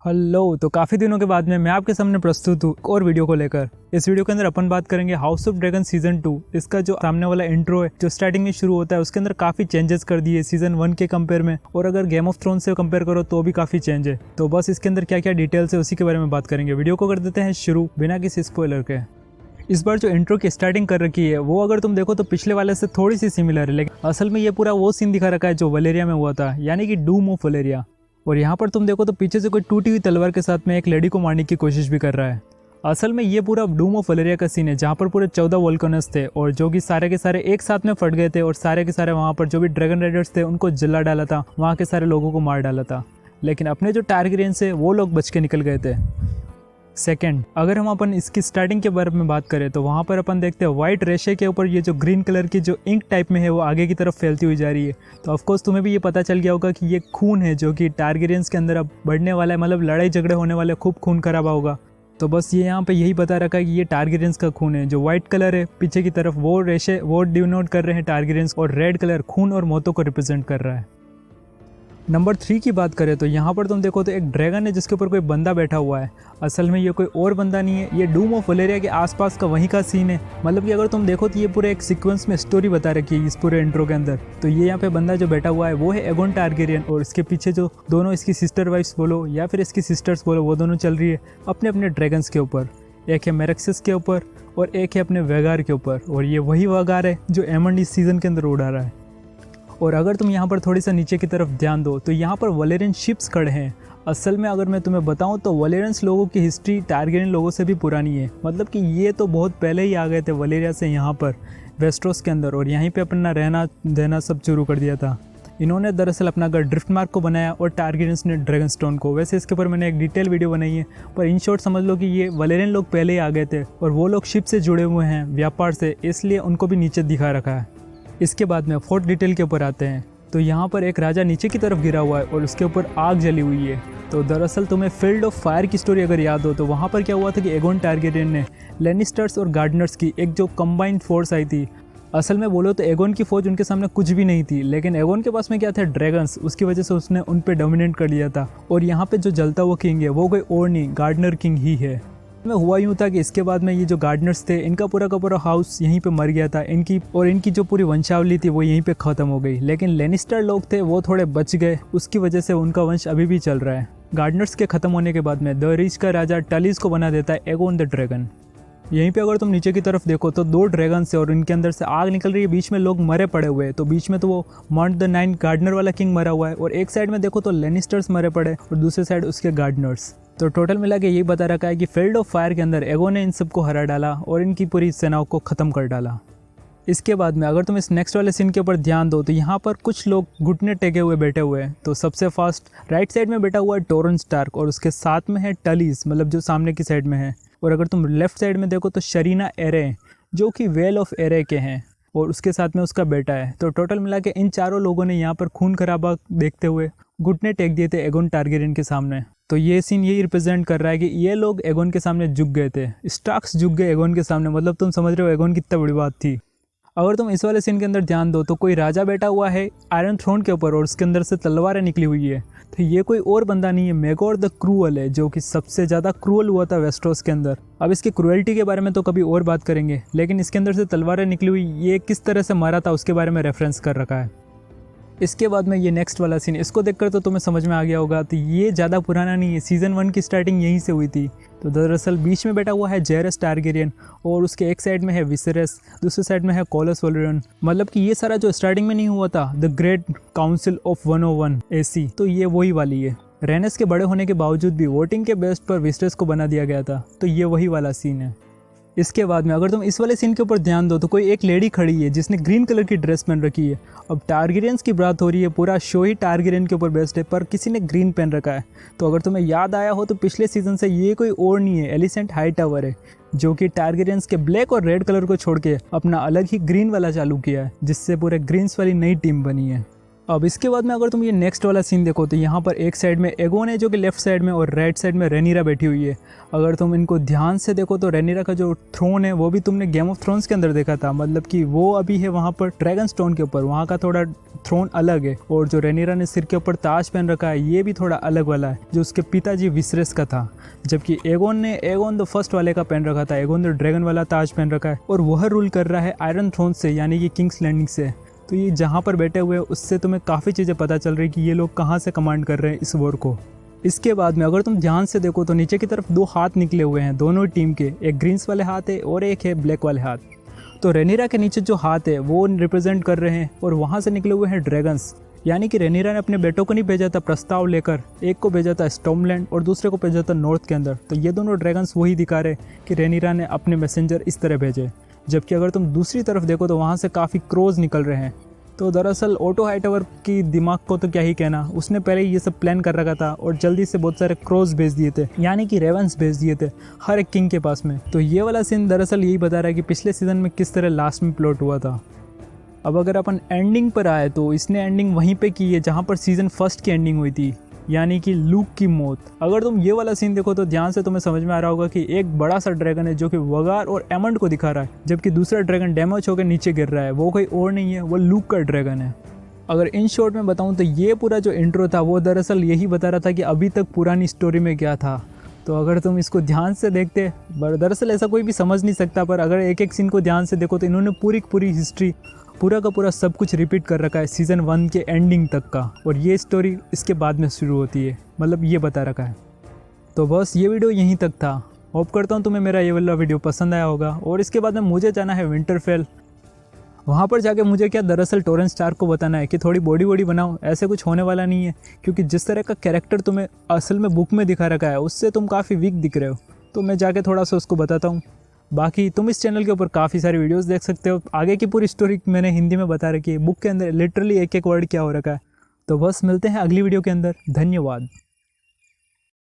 Hello. तो काफ़ी दिनों के बाद में मैं आपके सामने प्रस्तुत हूँ एक और वीडियो को लेकर। इस वीडियो के अंदर अपन बात करेंगे हाउस ऑफ ड्रैगन सीजन 2। इसका जो सामने वाला इंट्रो है जो स्टार्टिंग में शुरू होता है उसके अंदर काफ़ी चेंजेस कर दिए सीजन 1 के कंपेयर में, और अगर गेम ऑफ थ्रोन से कंपेयर करो तो भी काफ़ी चेंज है। तो बस इसके अंदर क्या क्या डिटेल्स है उसी के बारे में बात करेंगे। वीडियो को कर देते हैं शुरू बिना किसी स्पॉइलर के। इस बार जो इंट्रो की स्टार्टिंग कर रखी है वो अगर तुम देखो तो पिछले वाले से थोड़ी सी सिमिलर है, लेकिन असल में ये पूरा वो सीन दिखा रखा है जो वलेरिया में हुआ था, यानी कि डूम ऑफ वलेरिया। और यहाँ पर तुम देखो तो पीछे से कोई टूटी हुई तलवार के साथ में एक लेडी को मारने की कोशिश भी कर रहा है। असल में ये पूरा डूम ऑफ वलेरिया का सीन है जहाँ पर पूरे 14 वोल्केनोस थे और जो कि सारे के सारे एक साथ में फट गए थे, और सारे के सारे वहाँ पर जो भी ड्रैगन राइडर्स थे उनको जला डाला था, वहाँ के सारे लोगों को मार डाला था। लेकिन अपने जो टारगेरियन से वो लोग बच के निकल गए थे। सेकंड, अगर हम अपन इसकी स्टार्टिंग के बारे में बात करें तो वहाँ पर अपन देखते हैं वाइट रेशे के ऊपर ये जो ग्रीन कलर की जो इंक टाइप में है वो आगे की तरफ फैलती हुई जा रही है। तो ऑफकोर्स तुम्हें भी ये पता चल गया होगा कि ये खून है जो कि टारगेरियंस के अंदर अब बढ़ने वाला है, मतलब लड़ाई झगड़े होने वाले, खूब खून खराबा होगा। तो बस ये यहाँ पे यही बता रखा है कि ये टारगेरियंस का खून है। जो व्हाइट कलर है पीछे की तरफ वो रेशे वो डिनोट कर रहे हैं टारगेरियंस, और रेड कलर खून और मौतों को रिप्रेजेंट कर रहा है। नंबर 3 की बात करें तो यहाँ पर तुम देखो तो एक ड्रैगन है जिसके ऊपर कोई बंदा बैठा हुआ है। असल में ये कोई और बंदा नहीं है, ये डूम ऑफ वलेरिया के आसपास का वहीं का सीन है। मतलब कि अगर तुम देखो तो ये पूरे एक सीक्वेंस में स्टोरी बता रखी है इस पूरे इंट्रो के अंदर। तो ये यहाँ पे बंदा जो बैठा हुआ है वो है एगोन टारगेरियन, और इसके पीछे जो दोनों इसकी सिस्टर वाइफ्स बोलो या फिर इसकी सिस्टर्स बोलो वो दोनों चल रही है अपने अपने ड्रैगन्स के ऊपर। एक है मेरेक्सिस के ऊपर और एक है अपने वेगार के ऊपर, और ये वही वेगार है जो एमंड इस सीजन के अंदर उड़ा रहा है। और अगर तुम यहाँ पर थोड़ी सा नीचे की तरफ ध्यान दो तो यहाँ पर वलेरियन शिप्स खड़े हैं। असल में अगर मैं तुम्हें बताऊँ तो वलेरियंस लोगों की हिस्ट्री टारगेरियन लोगों से भी पुरानी है। मतलब कि ये तो बहुत पहले ही आ गए थे वलेरिया से यहाँ पर वेस्टरोस के अंदर, और यहीं पे अपना रहना देना सब शुरू कर दिया था। इन्होंने दरअसल अपना घर ड्रिफ्टमार्क को बनाया और टारगेरियंस ने ड्रैगन स्टोन को। वैसे इसके ऊपर मैंने एक डिटेल वीडियो बनाई है, पर इन शॉर्ट समझ लो कि ये वलेरियन लोग पहले ही आ गए थे और वो लोग शिप से जुड़े हुए हैं व्यापार से, इसलिए उनको भी नीचे दिखा रखा है। इसके बाद में फोर्थ डिटेल के ऊपर आते हैं। तो यहाँ पर एक राजा नीचे की तरफ गिरा हुआ है और उसके ऊपर आग जली हुई है। तो दरअसल तुम्हें फील्ड ऑफ फायर की स्टोरी अगर याद हो तो वहाँ पर क्या हुआ था कि एगोन टारगेरियन ने लेनिस्टर्स और गार्डनर्स की एक जो कंबाइंड फोर्स आई थी। असल में बोलो तो एगोन की फौज उनके सामने कुछ भी नहीं थी, लेकिन एगोन के पास में क्या थे ड्रैगन्स, उसकी वजह से उसने उन पे डोमिनेट कर लिया था। और यहाँ पे जो जलता हुआ किंग है वो कोई और नहीं गार्डनर किंग ही है। में हुआ यूँ था कि इसके बाद में ये जो गार्डनर्स थे इनका पूरा का पूरा हाउस यहीं पे मर गया था, इनकी जो पूरी वंशावली थी वो यहीं पे ख़त्म हो गई। लेकिन लेनिस्टर लोग थे वो थोड़े बच गए, उसकी वजह से उनका वंश अभी भी चल रहा है। गार्डनर्स के ख़त्म होने के बाद में द रिच का राजा टलीस को बना देता है एगोन द ड्रैगन। यहीं पे अगर तुम नीचे की तरफ देखो तो 2 ड्रैगन से और इनके अंदर से आग निकल रही है, बीच में लोग मरे पड़े हुए हैं। तो बीच में तो वो मॉन्ट द 9 गार्डनर वाला किंग मरा हुआ है, और एक साइड में देखो तो लेनिस्टर्स मरे पड़े और दूसरे साइड उसके गार्डनर्स। तो टोटल मिला के यही बता रखा है कि फील्ड ऑफ फायर के अंदर एगोन ने इन सबको हरा डाला और इनकी पूरी सेनाओं को ख़त्म कर डाला। इसके बाद में अगर तुम इस नेक्स्ट वाले सीन के ऊपर ध्यान दो तो यहाँ पर कुछ लोग घुटने टेके हुए बैठे हुए हैं। तो सबसे फास्ट राइट साइड में बैठा हुआ है टोरन स्टार्क और उसके साथ में है टलीस, मतलब जो सामने की साइड में है। और अगर तुम लेफ्ट साइड में देखो तो शरीना एरे जो कि वेल ऑफ एरे के हैं, और उसके साथ में उसका बेटा है। तो टोटल मिला के इन चारों लोगों ने यहाँ पर खून खराबा देखते हुए घुटने टेक दिए थे एगोन टारगेरियन के सामने। तो ये सीन यही रिप्रेजेंट कर रहा है कि ये लोग एगोन के सामने झुक गए थे, स्टार्क्स झुक गए एगोन के सामने। मतलब तुम समझ रहे हो एगोन कितना बड़ी बात थी। अगर तुम इस वाले सीन के अंदर ध्यान दो तो कोई राजा बैठा हुआ है आयरन थ्रोन के ऊपर और उसके अंदर से तलवारें निकली हुई है। तो ये कोई और बंदा नहीं है, मेगोर द क्रूअल है, जो कि सबसे ज़्यादा क्रूअल हुआ था वेस्टरोस के अंदर। अब इसकी क्रूअल्टी के बारे में तो कभी और बात करेंगे, लेकिन इसके अंदर से तलवारें निकली हुई ये किस तरह से मारा था उसके बारे में रेफरेंस कर रखा है। इसके बाद में ये नेक्स्ट वाला सीन, इसको देखकर तो तुम्हें समझ में आ गया होगा। तो ये ज़्यादा पुराना नहीं है, सीजन 1 की स्टार्टिंग यहीं से हुई थी। तो दरअसल बीच में बैठा हुआ है जेरस टारगेरियन और उसके एक साइड में है विसेरस, दूसरे साइड में है कोलस वोलेरियन। मतलब कि ये सारा जो स्टार्टिंग में नहीं हुआ था the great council of 101 AC, तो ये वही वाली है। रेनेस के बड़े होने के बावजूद भी वोटिंग के बेस पर विसेरस को बना दिया गया था, तो ये वही वाला सीन है। इसके बाद में अगर तुम इस वाले सीन के ऊपर ध्यान दो तो कोई एक लेडी खड़ी है जिसने ग्रीन कलर की ड्रेस पहन रखी है। अब टारगेरियंस की बात हो रही है, पूरा शो ही टारगेरियन के ऊपर बेस्ड है, पर किसी ने ग्रीन पहन रखा है। तो अगर तुम्हें याद आया हो तो पिछले सीजन से ये कोई और नहीं है, एलिसेंट हाईटावर है, जो कि टारगेरियंस के ब्लैक और रेड कलर को छोड़ के अपना अलग ही ग्रीन वाला चालू किया है, जिससे पूरे ग्रीन्स वाली नई टीम बनी है। अब इसके बाद में अगर तुम ये नेक्स्ट वाला सीन देखो तो यहाँ पर एक साइड में एगोन है जो कि लेफ्ट साइड में, और राइट साइड में रेनिरा बैठी हुई है। अगर तुम इनको ध्यान से देखो तो रेनिरा का जो थ्रोन है वो भी तुमने गेम ऑफ थ्रोन्स के अंदर देखा था, मतलब कि वो अभी है वहाँ पर ड्रैगन स्टोन के ऊपर, वहाँ का थोड़ा थ्रोन अलग है। और जो रेनिरा ने सिर के ऊपर ताज पहन रखा है ये भी थोड़ा अलग वाला है, जो उसके पिताजी विसरेस का था। जबकि एगोन द फर्स्ट वाले का पहन रखा था, एगोन द ड्रैगन वाला ताज पहन रखा है, और वह रूल कर रहा है आयरन थ्रोन से, यानी कि किंग्स लैंडिंग से। तो ये जहाँ पर बैठे हुए हैं उससे तुम्हें काफ़ी चीज़ें पता चल रही है कि ये लोग कहाँ से कमांड कर रहे हैं इस वॉर को। इसके बाद में अगर तुम ध्यान से देखो तो नीचे की तरफ 2 हाथ निकले हुए हैं दोनों टीम के, एक ग्रीन्स वाले हाथ है और एक है ब्लैक वाले हाथ। तो रेनिरा के नीचे जो हाथ है वो रिप्रेजेंट कर रहे हैं, और वहाँ से निकले हुए हैं ड्रैगन्स। यानी कि रेनिरा ने अपने बेटों को नहीं भेजा था प्रस्ताव लेकर, एक को भेजा था स्टॉर्मलैंड और दूसरे को भेजा था नॉर्थ के अंदर। तो ये दोनों ड्रैगन्स वही दिखा रहे कि रेनिरा ने अपने मैसेंजर इस तरह भेजे। जबकि अगर तुम दूसरी तरफ देखो तो वहाँ से काफ़ी क्रोज निकल रहे हैं। तो दरअसल ऑटो हाईटावर की दिमाग को तो क्या ही कहना, उसने पहले ये सब प्लान कर रखा था और जल्दी से बहुत सारे क्रोज भेज दिए थे, यानी कि रेवंस भेज दिए थे हर एक किंग के पास में। तो ये वाला सीन दरअसल यही बता रहा है कि पिछले सीजन में किस तरह लास्ट में प्लॉट हुआ था। अब अगर अपन एंडिंग पर आए तो इसने एंडिंग वहीं पे की है जहाँ पर सीजन 1 की एंडिंग हुई थी, यानी कि लूक की मौत। अगर तुम ये वाला सीन देखो तो ध्यान से तुम्हें समझ में आ रहा होगा कि एक बड़ा सा ड्रैगन है जो कि वगार और एमंड को दिखा रहा है, जबकि दूसरा ड्रैगन डैमेज होकर नीचे गिर रहा है, वो कोई और नहीं है, वो लूक का ड्रैगन है। अगर इन शॉर्ट में बताऊं तो ये पूरा जो इंट्रो था वो दरअसल यही बता रहा था कि अभी तक पुरानी स्टोरी में क्या था। तो अगर तुम इसको ध्यान से देखते, दरअसल ऐसा कोई भी समझ नहीं सकता, पर अगर एक एक सीन को ध्यान से देखो तो इन्होंने पूरी हिस्ट्री, पूरा का पूरा सब कुछ रिपीट कर रखा है सीज़न 1 के एंडिंग तक का, और ये स्टोरी इसके बाद में शुरू होती है, मतलब ये बता रखा है। तो बस ये वीडियो यहीं तक था। होप करता हूँ तुम्हें मेरा ये वाला वीडियो पसंद आया होगा। और इसके बाद में मुझे जाना है विंटरफेल, वहाँ पर जाके मुझे क्या दरअसल टोरेंट स्टार्क को बताना है कि थोड़ी बॉडी बनाओ। ऐसे कुछ होने वाला नहीं है, क्योंकि जिस तरह का कैरेक्टर तुम्हें असल में बुक में दिखा रखा है उससे तुम काफ़ी वीक दिख रहे हो। तो मैं जाके थोड़ा सा उसको बताता हूँ। बाकी तुम इस चैनल के ऊपर काफ़ी सारी वीडियोस देख सकते हो। आगे की पूरी स्टोरी मैंने हिंदी में बता रखी है, बुक के अंदर लिटरली एक एक वर्ड क्या हो रखा है। तो बस मिलते हैं अगली वीडियो के अंदर। धन्यवाद।